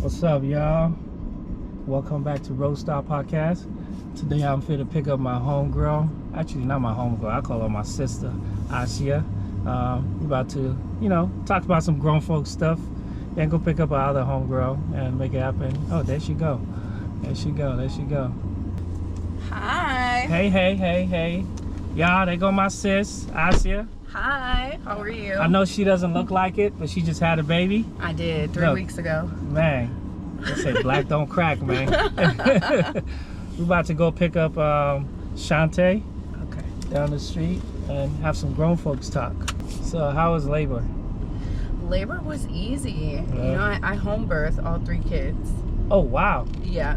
What's up, y'all? Welcome back to Road Star Podcast. Today I'm fit to pick up my homegirl. Actually, not my homegirl. I call her my sister, Asia. We're about to, talk about some grown folk stuff. Then go pick up our other homegirl and make it happen. Oh, there she go. There she go. Hi. Hey. Y'all, there go my sis, Asia. Hi. How are you? I know she doesn't look like it, but she just had a baby. I did 3 weeks ago. Man, they say black don't crack, man. We're about to go pick up Shantae down the street and have some grown folks talk. So how was labor? Labor was easy. Yeah. I home birth all 3 kids. Oh, wow. Yeah.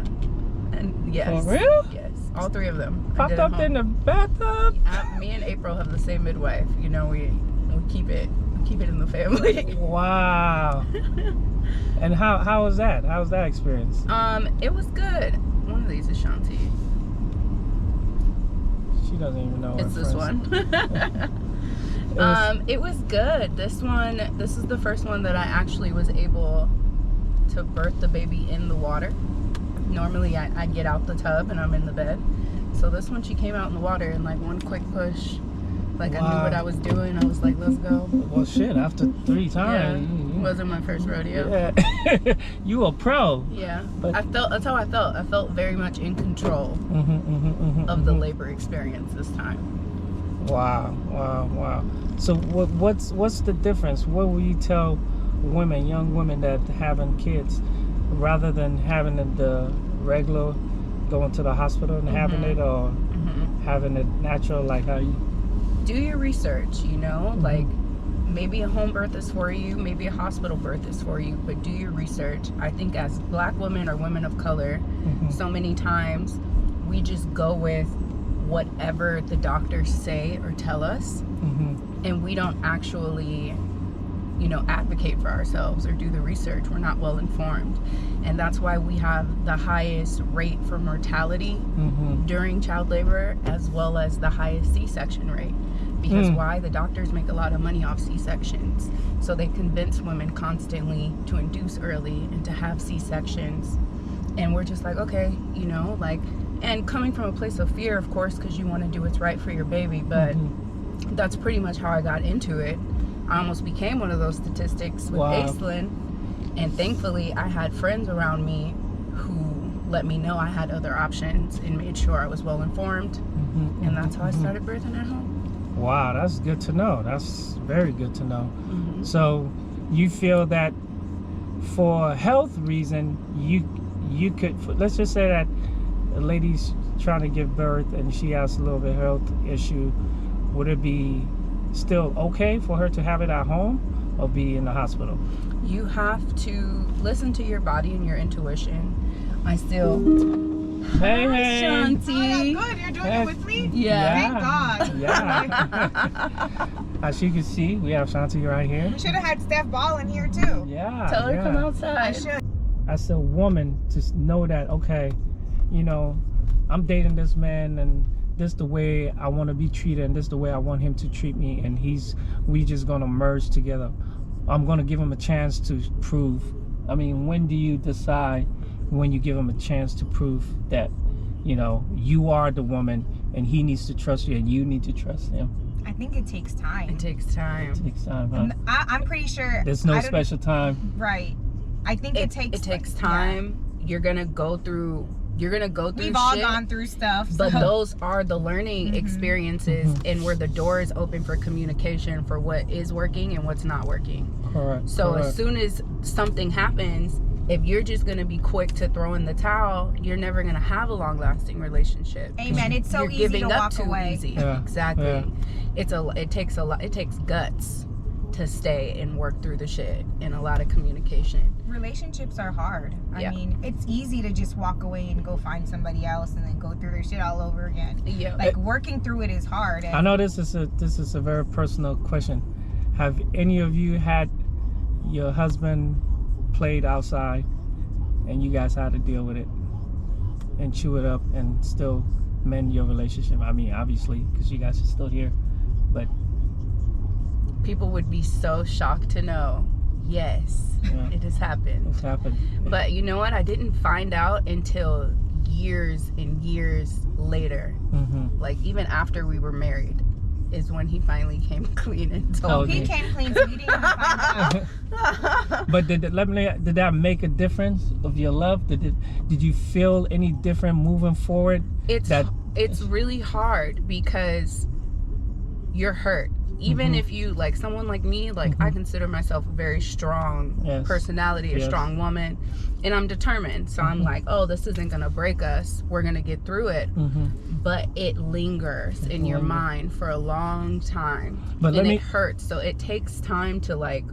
And yes. For real? Yes. All 3 of them. Popped up in the bathtub? Me and April have the same midwife. We keep it in the family. Wow. And how was that? How was that experience? It was good. One of these is Shanti. She doesn't even know. It's this one. It was good. This is the first one that I actually was able to birth the baby in the water. Normally I get out the tub and I'm in the bed. So this one, she came out in the water in like one quick push. Like, wow. I knew what I was doing. I was like, let's go. Well, shit, after 3 times. Yeah, it wasn't my first rodeo. Yeah. You a pro. Yeah. But that's how I felt. I felt very much in control of the labor experience this time. Wow. So what's the difference? What will you tell women, young women that having kids, rather than having the regular going to the hospital and having it, or having it natural, like how you do your research, like maybe a home birth is for you, maybe a hospital birth is for you, but do your research. I think as Black women or women of color, so many times we just go with whatever the doctors say or tell us, and we don't actually advocate for ourselves or do the research. We're not well informed, and that's why we have the highest rate for mortality during child labor, as well as the highest C-section rate. Because why? The doctors make a lot of money off C-sections, so they convince women constantly to induce early and to have C-sections, and we're just like, okay, and coming from a place of fear, of course, because you want to do what's right for your baby, but that's pretty much how I got into it. I almost became one of those statistics with Aislinn, and thankfully I had friends around me who let me know I had other options and made sure I was well informed, and that's how I started birthing at home. Wow, that's good to know. That's very good to know. So you feel that for health reason, you could, let's just say that a lady's trying to give birth and she has a little bit of health issue, would it be still okay for her to have it at home or be in the hospital? You have to listen to your body and your intuition. Hey, Shanti. Oh, good. You're doing it with me? Yeah. Thank God. Yeah. As you can see, we have Shanti right here. We should have had Steph Ball in here too. Yeah. Tell her to come outside. I should. As a woman, to know that, okay, I'm dating this man and this is the way I want to be treated and this is the way I want him to treat me, and we just gonna merge together. I'm gonna give him a chance to prove. I mean, when do you decide when you give him a chance to prove that you are the woman and he needs to trust you and you need to trust him? I think it takes time. It takes time. Huh? I'm pretty sure there's no special time. Right. I think it takes time. Yeah. You're gonna go through We've all gone through stuff, but those are the learning experiences, and where the door is open for communication for what is working and what's not working. Correct. So as soon as something happens, if you're just going to be quick to throw in the towel, you're never going to have a long-lasting relationship. Amen. It's so easy to walk away. Easy. Yeah. Exactly. Yeah. It takes guts to stay and work through the shit, and a lot of communication. Relationships are hard. Yeah. I mean, it's easy to just walk away and go find somebody else and then go through their shit all over again. Yeah. Like, working through it is hard. I know this is a very personal question. Have any of you had your husband played outside and you guys had to deal with it and chew it up and still mend your relationship? I mean, obviously, because you guys are still here, but people would be so shocked to know Yes, Yeah. it has happened. It's happened. But you know what? I didn't find out until years and years later. Mm-hmm. Like even after we were married is when he finally came clean and Oh, told he me. came clean, so you didn't even find out. But did that make a difference of your love? Did you feel any different moving forward? It's really hard because you're hurt. Even if you, like someone like me, like I consider myself a very strong personality, a strong woman, and I'm determined. So I'm like, oh, this isn't gonna break us. We're gonna get through it. But it lingers in your mind for a long time, and it hurts. So it takes time to like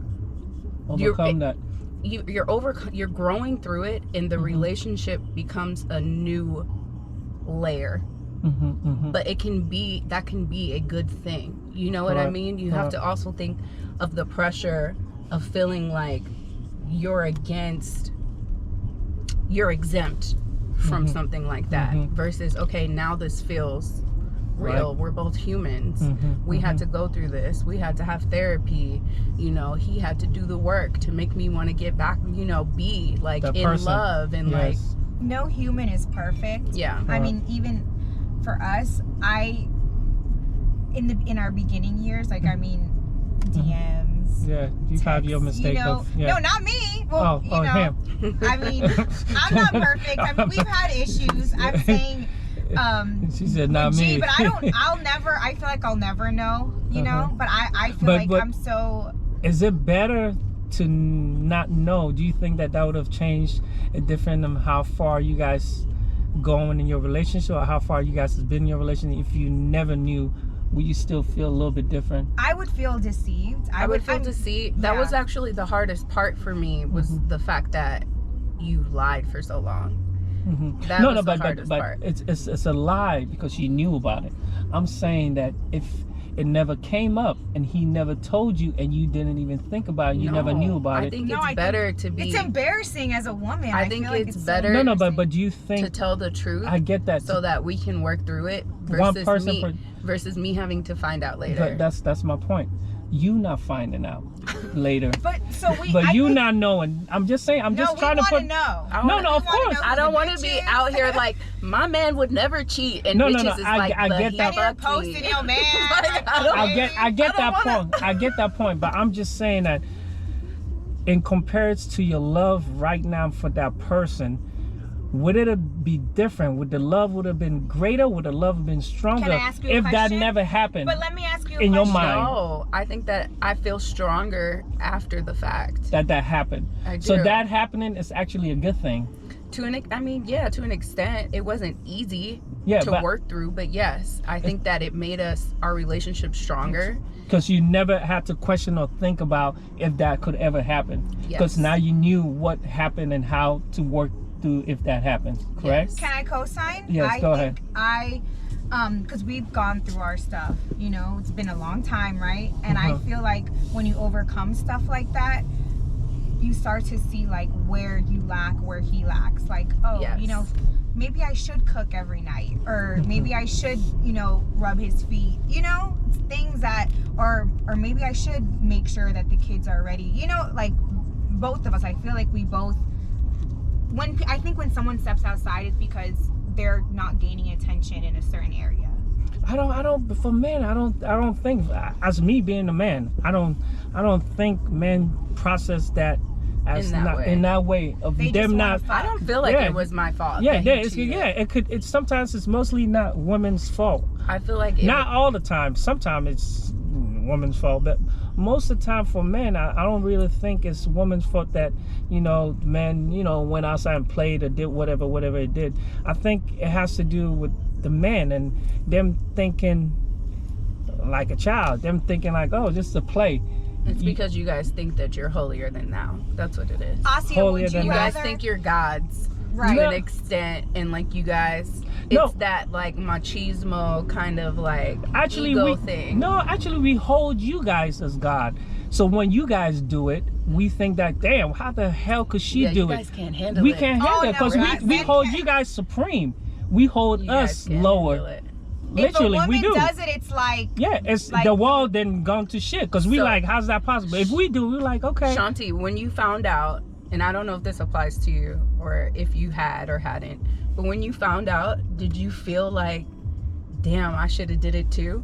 overcome that. You're growing through it, and the relationship becomes a new layer. But that can be a good thing. You know what I mean? You have to also think of the pressure of feeling like you're exempt from something like that versus, okay, now this feels real. We're both humans. We had to go through this. We had to have therapy. You know, he had to do the work to make me want to get back, you know, be like in love and like. No human is perfect. Yeah. I mean, even for us, in our beginning years, like, I mean, DMs. Yeah, you have your mistake. You know, no, not me. Well, you know, him. I mean, I'm not perfect. I mean, we've had issues. I'm saying, she said not me. me. But I feel like I'll never know, you know, but I feel like I'm so. Is it better to not know? Do you think that would have changed a different how far you guys going in your relationship, or how far you guys has been in your relationship? If you never knew, would you still feel a little bit different? I would feel deceived. I would feel deceived. That was actually the hardest part for me, was the fact that you lied for so long. That was the hardest part. It's a lie because you knew about it. I'm saying that if it never came up and he never told you and you didn't even think about it, you never knew about it. I think it's better to be. It's embarrassing as a woman. I think it's better. No, but do you think to tell the truth? I get that. So that we can work through it versus me having to know out later. That's my point. You not finding out later. But you not knowing. I'm just saying. I'm just trying to put. Know. Of course. I don't want to be out here like my man would never cheat, and bitches is like I get that. You're posting your man. I get that point. I get that point. But I'm just saying that in comparison to your love right now for that person, would it be different? Would the love would have been greater? Would the love have been stronger if that never happened? But let me ask you in your question. mind. No, I think that I feel stronger after the fact. That happened. I do. So that happening is actually a good thing. To an extent, it wasn't easy to work through, but yes, I think that it made our relationship stronger. Because you never had to question or think about if that could ever happen. Because now you knew what happened and how to work through if that happened, correct? Yes. Can I co-sign? Yes, go ahead. Because we've gone through our stuff, you know, it's been a long time, right? And I feel like when you overcome stuff like that, you start to see like where you lack, where he lacks. Like, you know, maybe I should cook every night, or maybe I should, you know, rub his feet, you know, things that, or maybe I should make sure that the kids are ready, you know, like both of us. I feel like we both. I think when someone steps outside, it's because they're not gaining attention in a certain area. I don't think, as me being a man, I don't think men process that as in that way of them not. I don't feel like it was my fault. Sometimes it's mostly not women's fault. I feel like not all the time. Sometimes it's woman's fault, but most of the time for men, I don't really think it's woman's fault that, you know, men, you know, went outside and played or did whatever it did. I think it has to do with the men and them thinking like a child, them thinking like, oh, just a play. It's because you guys think that you're holier than thou. That's what it is. Asia, you guys think you're gods to an extent, and like you guys, it's that like machismo kind of like ego thing. No, actually, we hold you guys as God. So when you guys do it, we think that, damn, how the hell could she do it? You guys can't handle we it. Can't handle it because we hold you guys supreme. We hold us lower. Literally, if a we woman do. does it, it's like Yeah, it's like- the world then gone to shit because we So- like, how's that possible? If we do, we're like, okay. Shanti, when you found out, and I don't know if this applies to you or if you had or hadn't, but when you found out, did you feel like, damn, I should have did it too?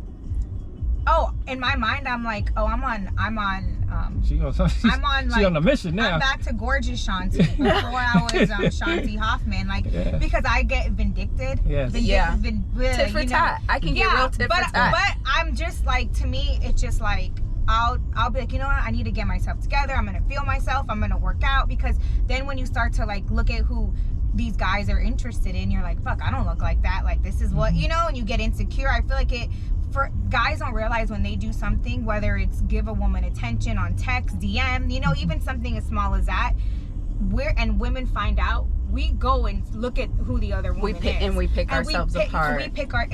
oh, in my mind, I'm like, oh, I'm on She goes, I'm on, she like, on a mission now. I'm back to gorgeous Shanti before I was Shanti Hoffman, like Yeah. because I get vindicted. Yes. Yeah. Tit for tat. I can get real tit for tat. But I'm just like, to me, it's just like I'll be like, you know what? I need to get myself together. I'm gonna feel myself. I'm gonna work out, because then when you start to like look at who these guys are interested in, you're like, fuck, I don't look like that. Like this is what, you know, and you get insecure. I feel like for guys don't realize when they do something, whether it's give a woman attention on text, DM, you know, even something as small as that, and women find out, we go and look at who the other woman is. We pick ourselves apart.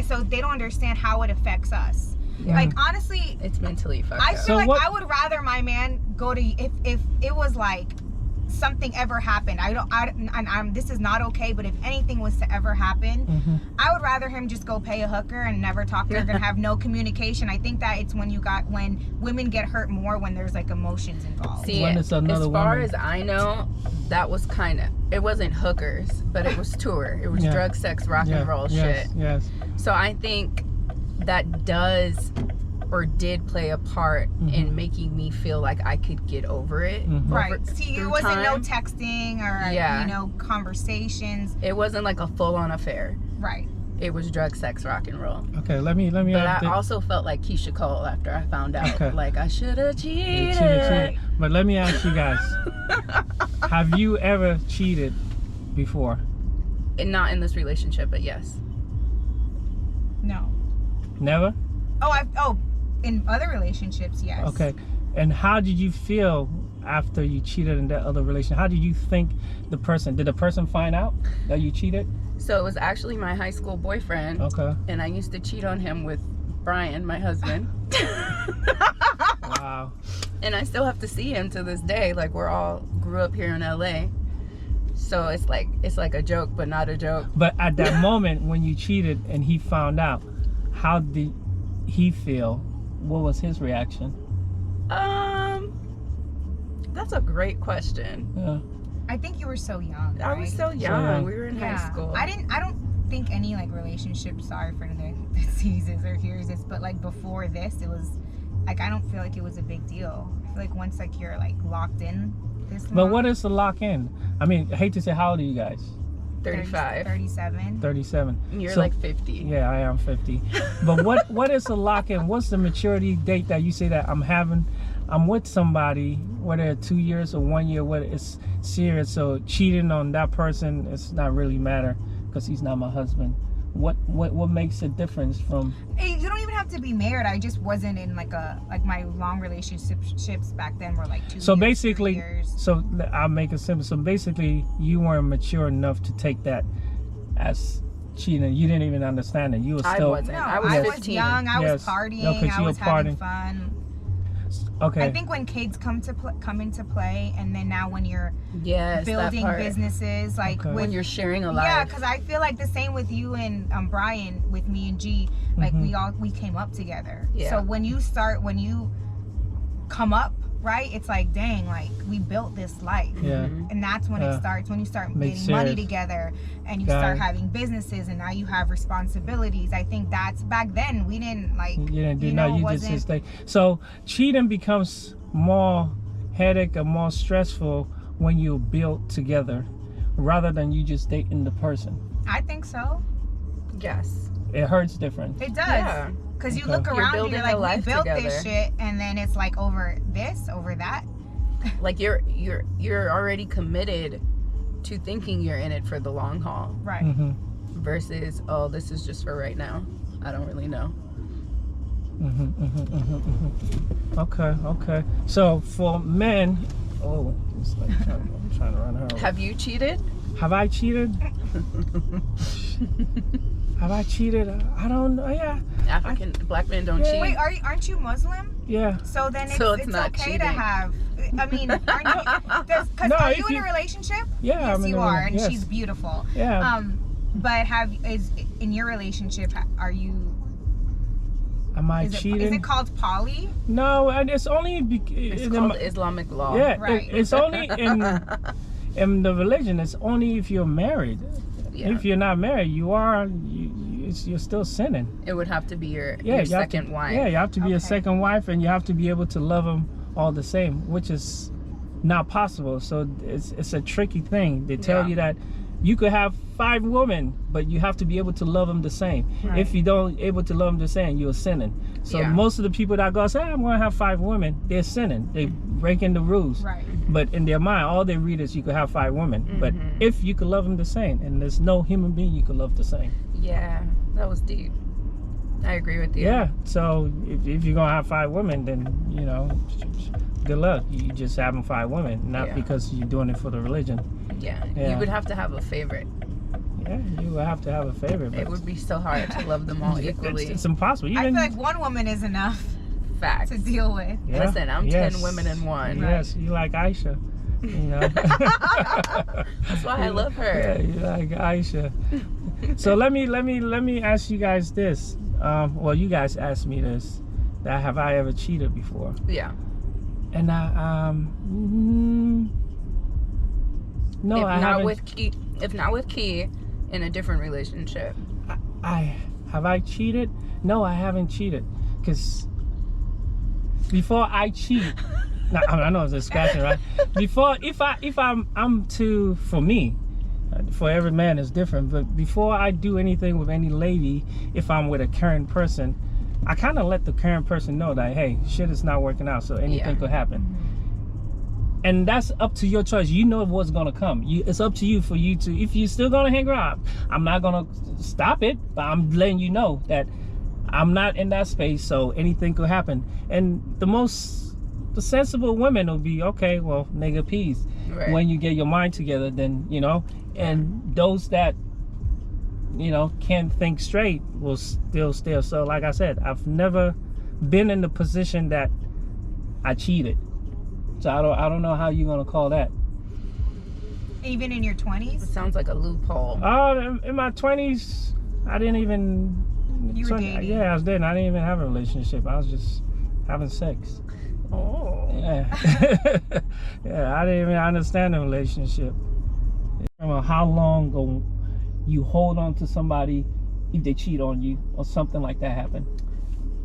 So they don't understand how it affects us. Yeah. Like honestly, It's mentally fucked I up. feel So like what- I would rather my man go to, if it was like something ever happened, this is not okay, but if anything was to ever happen, I would rather him just go pay a hooker and never talk to her and have no communication. I think that it's when women get hurt more when there's like emotions involved. See, When it's another as far woman. as I know, that was kind of, it wasn't hookers, but it was tour. It was Yeah. drug, sex, rock and roll yes, shit. Yes. So I think that does or did play a part in making me feel like I could get over it. Right. See, it through wasn't no time. texting or Yeah. you know, conversations. It wasn't like a full-on affair. Right. It was drug, sex, rock and roll. Okay, let me But I update- also felt like Keisha Cole after I found out. Okay. Like I should have cheated. cheated. But let me ask you guys, have you ever cheated before? And not in this relationship, but yes. No. Never? In other relationships, yes. Okay. And how did you feel after you cheated in that other relationship? How did you think did the person find out that you cheated? So it was actually my high school boyfriend. Okay. And I used to cheat on him with Brian, my husband. Wow. And I still have to see him to this day. Like we're all grew up here in LA. So it's like a joke, but not a joke. But at that moment when you cheated and he found out, how did he feel? What was his reaction? That's a great question. Yeah. I think you were so young. I was right? so young. young. We were in high school. I don't think any like relationship, sorry for anyone that sees this or hears this, but like before this, it was like, I don't feel like it was a big deal. I feel like once like you're like locked in this long, But what is the lock in? I mean, I hate to say, how old are you guys? 35. 37. 37. You're So- like 50. Yeah, I am 50. But what is the lock in? What's the maturity date that you say that I'm with somebody, whether 2 years or 1 year, whether it's serious, so cheating on that person, it's not really matter because he's not my husband. What makes a difference from? Hey, you don't even have to be married. I just wasn't in like my long relationships back then were like 2 years. So 3 basically, years. so I'll make it simple. So basically, you weren't mature enough to take that as cheating. You didn't even understand it. You were I still wasn't. No, I was I was 15. young. I Yes. was partying. No, 'cause I you was were having partying. fun. okay. I think when kids come into play, and then now when you're Yes, building that part. businesses, like Okay. When you're sharing a life. yeah, because I feel like the same with you and Brian, with me and G, like we came up together. Yeah. So when you come up, right, it's like, dang, like we built this life. Yeah. And that's when Yeah. it starts, when you start Makes getting money sense. together and you Got start it. having businesses, and now you have responsibilities. I think that's, back then we didn't like, You didn't do you no. know, it You just wasn't- stay. So cheating becomes more headache or more stressful when you build together, rather than you just dating the person. I think so. Yes. It hurts different. It does. Yeah. Because you Okay. look You're around and building you're a like, we life built this together. shit, and then it's like over this, over that. Like you're already committed to thinking you're in it for the long haul Right. Mm-hmm. versus, oh, this is just for right now. I don't really know. Okay. So for men, it's like I'm trying to run her over. Have you cheated? Have I cheated? Have I cheated? I don't know. Yeah. Black men don't cheat. Wait, aren't you Muslim? Yeah. So then So it's it's not okay cheating. to have. I mean, aren't you? Because No, are if you in you- a relationship? Yeah, Yes, I'm in you a are, rela- and yes. she's beautiful. Yeah. But in your relationship, are you Am I Is cheating? it called poly? No, and it's only It's called Islamic law. yeah, Right. it's only in the religion. It's only if you're married. Yeah. If you're not married, you're still sinning. It would have to be your You second have to, wife. Yeah, you have to be a Okay. second wife, and you have to be able to love them all the same, which is not possible. So it's a tricky thing. They tell Yeah. you that you could have 5 women, but you have to be able to love them the same. Right. If you don't able to love them the same, you're sinning. So Yeah. most of the people that go say, I'm going to have 5 women, they're sinning. They breaking the rules. Right. But in their mind, all they read is you could have 5 women. But if you could love them the same, and there's no human being you could love the same. Yeah, that was deep. I agree with you. Yeah. So if you're gonna have 5 women, then good luck. You just having 5 women, not Yeah. because you're doing it for the religion. Yeah. Yeah. You would have to have a favorite. Yeah, you would have to have a favorite. But It would be so hard to love them all it's, equally. it's impossible. I feel like one woman is enough Facts. to deal with. Yeah, Listen, I'm yes. 10 women in one. Yes, you like Aisha. That's why I love Yeah, her. you like Aisha. So let me ask you guys this. Well, you guys asked me this. That have I ever cheated before? Yeah. And no, if I not haven't. if not with Key, in a different relationship. I have I cheated? No, I haven't cheated. Cause before I cheat, now, I know it's a scratching, right? Before, if I'm to, for me, for every man is different. But before I do anything with any lady, if I'm with a current person, I kind of let the current person know that, hey, shit is not working out, so anything could happen. And that's up to your choice. You know what's gonna come. It's up to you for you to, if you're still gonna hang around, I'm not gonna stop it, but I'm letting you know that I'm not in that space, so anything could happen. And the sensible women will be, okay, well, nigga, peace. Right. When you get your mind together, then, and those that, can't think straight will still steer. So like I said, I've never been in the position that I cheated. So I don't know how you're gonna call that. Even in your 20s? It sounds like a loophole. In my 20s, I didn't even. You were dating? Yeah, I was dating. I didn't even have a relationship. I was just having sex. Oh. Yeah. Yeah, I didn't even understand the relationship. How long ago you hold on to somebody if they cheat on you or something like that happen?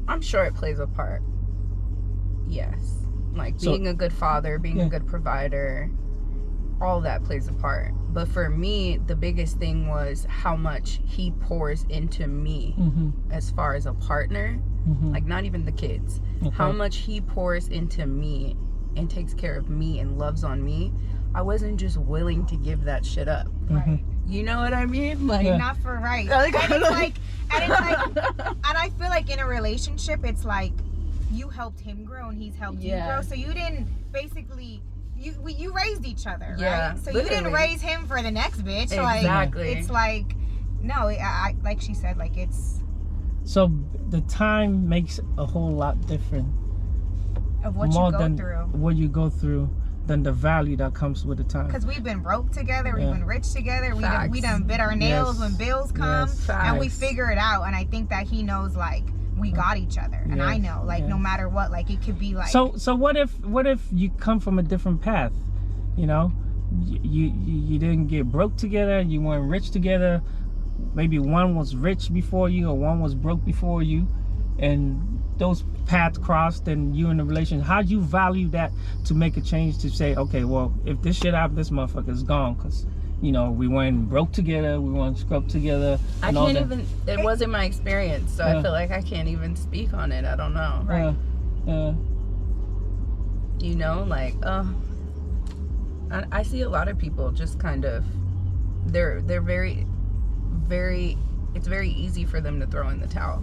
I'm sure it plays a part. Yes. Like being a good father, being a good provider, all that plays a part. But for me, the biggest thing was how much he pours into me as far as a partner. Like not even the kids. Okay. How much he pours into me and takes care of me and loves on me. I wasn't just willing to give that shit up. Right. You know what I mean? Like Not for right. And I feel like in a relationship, it's like you helped him grow and he's helped you grow. So you didn't basically, you raised each other, Yeah, right? So literally. you didn't raise him for the next bitch. Exactly. Like, it's like, no, I like she said, like it's So the time makes a whole lot different. of what More you go than through. what you go through than the value that comes with the time. Because we've been broke together, we've been rich together, we Facts. done bit our nails when bills come, Yes. and we Facts. figure it out. And I think that he knows, like, we got each other, and I know, like, no matter what, like, it could be like. So what if you come from a different path? You didn't get broke together, you weren't rich together. Maybe one was rich before you or one was broke before you, and those paths crossed and you in a relationship. How'd you value that to make a change to say, okay, well, if this shit happened, this motherfucker's gone, because we weren't broke together, we weren't scrubbed together. I can't even, it wasn't my experience, so I feel like I can't even speak on it. I don't know. Right. Like, I see a lot of people just kind of, they're very, very, it's very easy for them to throw in the towel.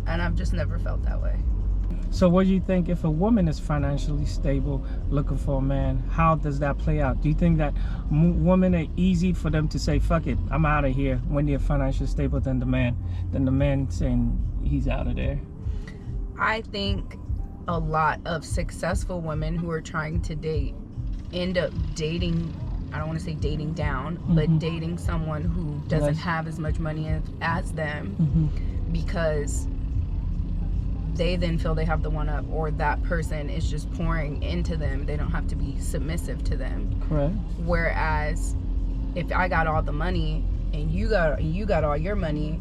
And I've just never felt that way. So what do you think if a woman is financially stable looking for a man, how does that play out? Do you think that women are easy for them to say, fuck it, I'm out of here, when they're financially stable than the man saying he's out of there? I think a lot of successful women who are trying to date end up dating, I don't want to say dating down, but dating someone who doesn't have as much money as them because they then feel they have the one up, or that person is just pouring into them. They don't have to be submissive to them. Correct. Whereas if I got all the money and you got all your money,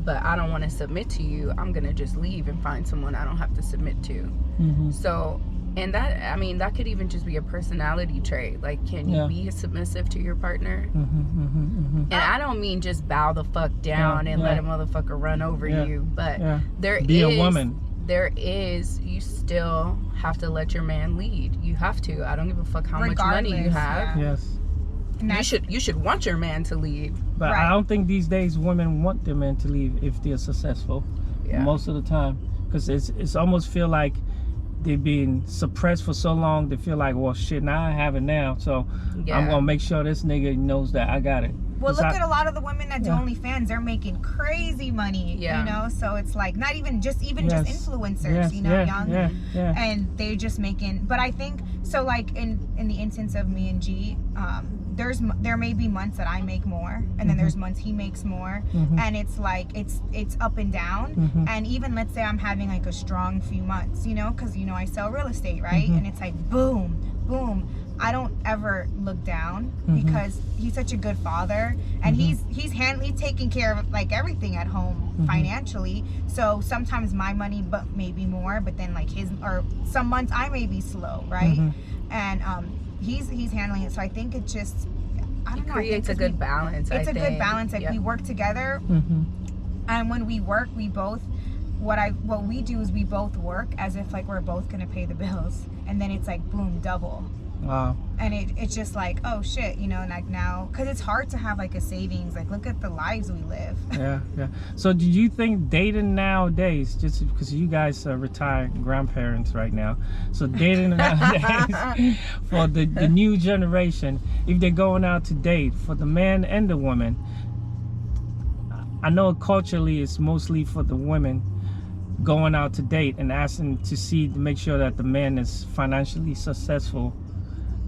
but I don't want to submit to you, I'm gonna just leave and find someone I don't have to submit to. So, and that, I mean, that could even just be a personality trait. Like, can you be submissive to your partner? And I don't mean just bow the fuck down and let a motherfucker run over you, but be a woman. There is, you still have to let your man lead. You have to. I don't give a fuck how much money you have. Yes. You should want your man to lead. But I don't think these days women want their men to leave if they're successful. Most of the time, because it's almost feel like they've been suppressed for so long. They feel like, well, shit, now I have it now, so I'm gonna make sure this nigga knows that I got it. Well, look at a lot of the women that do OnlyFans. They're making crazy money, you know? So it's like, not even just influencers, you know, young. And they're just making, but I think, so like in the instance of me and G, there may be months that I make more, and then there's months he makes more, and it's like, it's up and down. And even, let's say I'm having like a strong few months, you know, because, you know, I sell real estate, right? And it's like, boom, boom. I don't ever look down because he's such a good father, and he's taking care of like everything at home financially. So sometimes my money, but maybe more, but then like his, or some months I may be slow, right? And he's handling it. So I think it just, I don't know. It creates a good balance. It's a good balance. Like we work together, and when we work, we both, what we do is we both work as if like we're both gonna pay the bills, and then it's like boom, double. Wow. And it's just like, oh shit, you know, like now, because it's hard to have like a savings. Like, look at the lives we live. Yeah. So do you think dating nowadays, just because you guys are retired grandparents right now, so dating nowadays for the new generation, if they're going out to date, for the man and the woman, I know culturally it's mostly for the women going out to date and asking to make sure that the man is financially successful.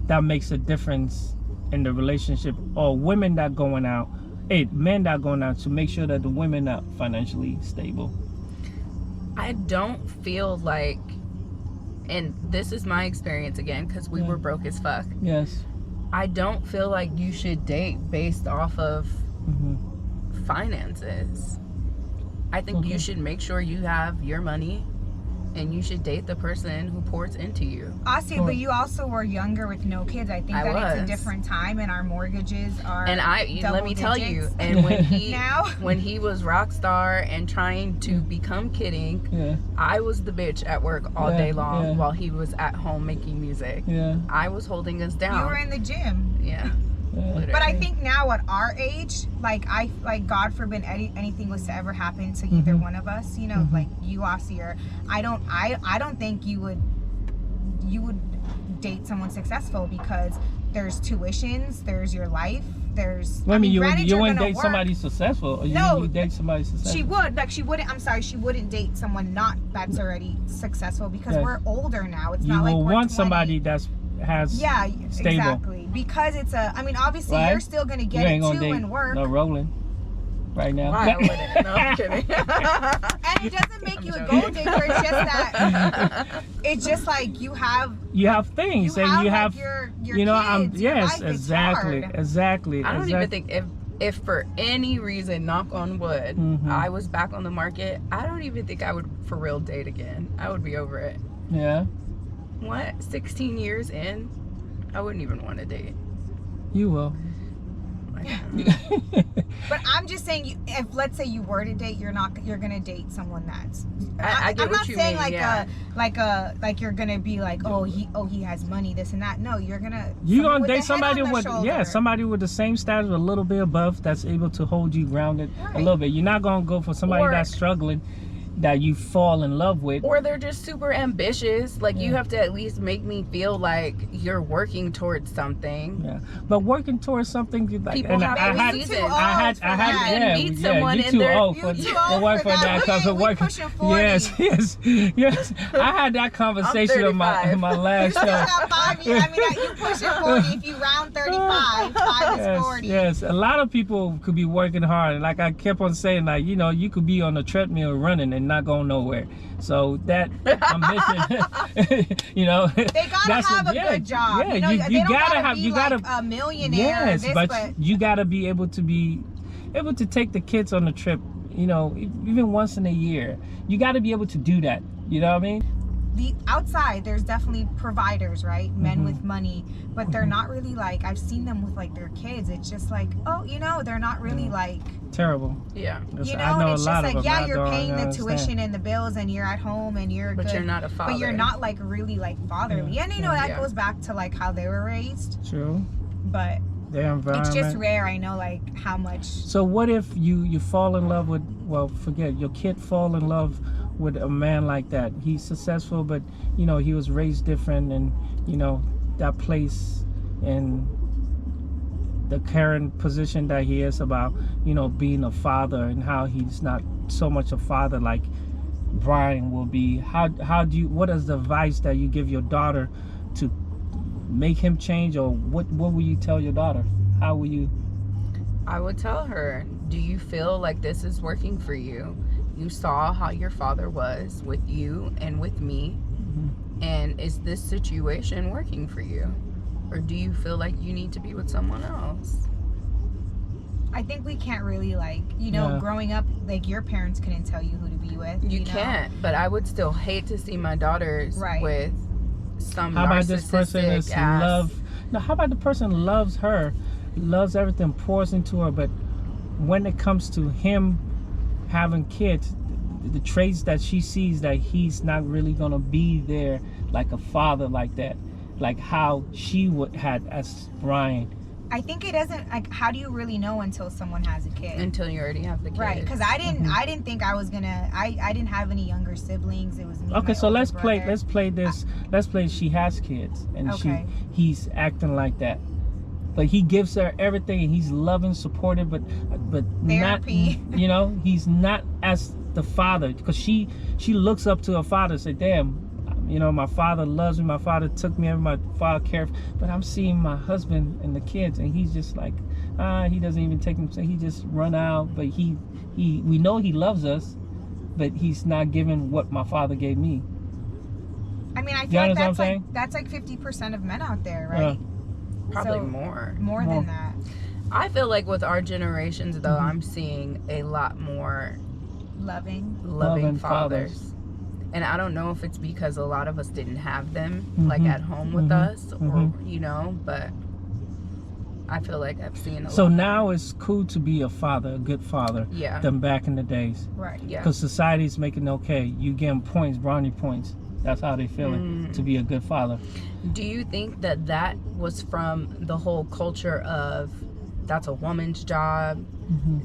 That makes a difference in the relationship, or women that going out, men that going out to make sure that the women are financially stable. I don't feel like, and this is my experience again, because we were broke as fuck. Yes. I don't feel like you should date based off of finances. I think you should make sure you have your money, and you should date the person who pours into you. Austin, but you also were younger with no kids. I think it's a different time, and our mortgages are let me tell you, and when he was rock star and trying to become kidding, I was the bitch at work all day long while he was at home making music. I was holding us down. You were in the gym. But I think now at our age, like God forbid anything was to ever happen to either one of us, you know, like you, Aussie, or I don't think you would date someone successful, because there's tuitions, there's your life, there's. I mean, you wouldn't date somebody successful. Or you date somebody successful. She wouldn't date someone that's already successful, because we're older now. It's not like you we're will want 20. somebody that's stable. Exactly, because it's obviously you're still gonna get it too and work. No rolling right now. Why I wouldn't? No, I'm kidding. And it doesn't make you a gold digger. It's just that it's just like you have things, and you have your you know kids, exactly. I don't even think if for any reason, knock on wood, I was back on the market, I don't even think I would for real date again. I would be over it. Yeah. What? 16 years in? I wouldn't even want to date. You will. But I'm just saying, if let's say you were to date, you're gonna date someone that's. I get I'm what not you saying mean, like you're gonna be like, he has money, this and that. No, you're gonna date somebody with the same status, a little bit above, that's able to hold you grounded a little bit. You're not gonna go for somebody that's struggling that you fall in love with. Or they're just super ambitious. Like, you have to at least make me feel like you're working towards something. Yeah, but working towards something, like, People and have I had, seasons. you too old for that because of working. Yes. I had that conversation in my last show. You pushing 40 if you round 35. 5 is 40. Yes. A lot of people could be working hard. Like I kept on saying, like, you know, you could be on the treadmill running and not going nowhere. So that I'm missing. You know, they gotta have a good job. Yeah, you know, you gotta have. You gotta a millionaire. Yes, but you gotta be able to take the kids on the trip. You know, even once in a year. You got to be able to do that. You know what I mean? The outside, there's definitely providers, right? Men with money, but they're not really like, I've seen them with like their kids. It's just like, oh, you know, they're not really like terrible. Yeah. You know, and it's just like, yeah, you're paying the tuition and the bills and you're at home and you're but good. You're not a father. But you're not like really like fatherly. And you know, that goes back to like how they were raised. True. But their environment. It's just rare. I know like how much. So what if you fall in love with, well, forget, your kid fall in love with a man like that. He's successful, but you know, he was raised different, and you know, that place and the current position that he is about, you know, being a father, and how he's not so much a father like Brian will be. How do you, what is the advice that you give your daughter to make him change, or what will you tell your daughter? How will you? I would tell her, do you feel like this is working for you? You saw how your father was with you and with me, and is this situation working for you? Or do you feel like you need to be with someone else? I think we can't really, like, you know, growing up, like, your parents couldn't tell you who to be with. You can't, but I would still hate to see my daughters with some how about this person is ass. How about the person loves her, loves everything, pours into her, but when it comes to him having kids, the traits that she sees that he's not really gonna be there like a father like that, like how she would had as Brian. I think it doesn't, like, how do you really know until someone has a kid? Until you already have the kid. Right, because I didn't think I was gonna, I didn't have any younger siblings. It was me. Okay, so let's play this. Let's play she has kids and he's acting like that. But he gives her everything, and he's loving, supportive, but therapy. Not, you know, he's not as the father, because she looks up to her father and say, damn, you know, my father loves me, my father took me, my father cared, but I'm seeing my husband and the kids, and he's just like, he doesn't even take them, so he just run out, but we know he loves us, but he's not giving what my father gave me. I mean, I feel like that's like 50% of men out there, right? Probably more than that. I feel like with our generations, though, I'm seeing a lot more loving fathers. And I don't know if it's because a lot of us didn't have them like at home with us, or you know, but I feel like I've seen a lot. Now it's cool to be a father, a good father, than back in the days. Right. Yeah. Because society's making you getting points, brownie points. That's how they feel it, to be a good father. Do you think that was from the whole culture of that's a woman's job?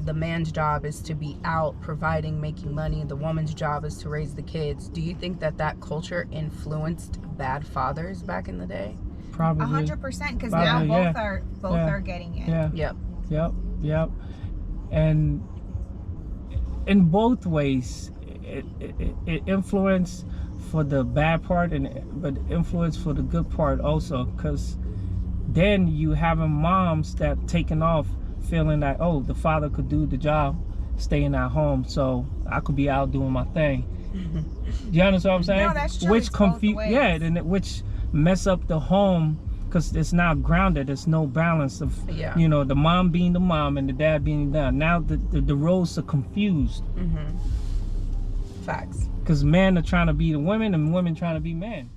The man's job is to be out providing, making money. The woman's job is to raise the kids. Do you think that culture influenced bad fathers back in the day? Probably. 100%, because now both are getting it. Yeah. Yep. And in both ways, it influenced for the bad part, but influence for the good part also, because then you having moms that taking off feeling like, oh, the father could do the job staying at home, so I could be out doing my thing. You understand what I'm saying? No, that's true. Which which mess up the home, because it's not grounded. There's no balance of you know, the mom being the mom and the dad being the dad. Now the roles are confused. Facts. Because men are trying to be the women and women trying to be men.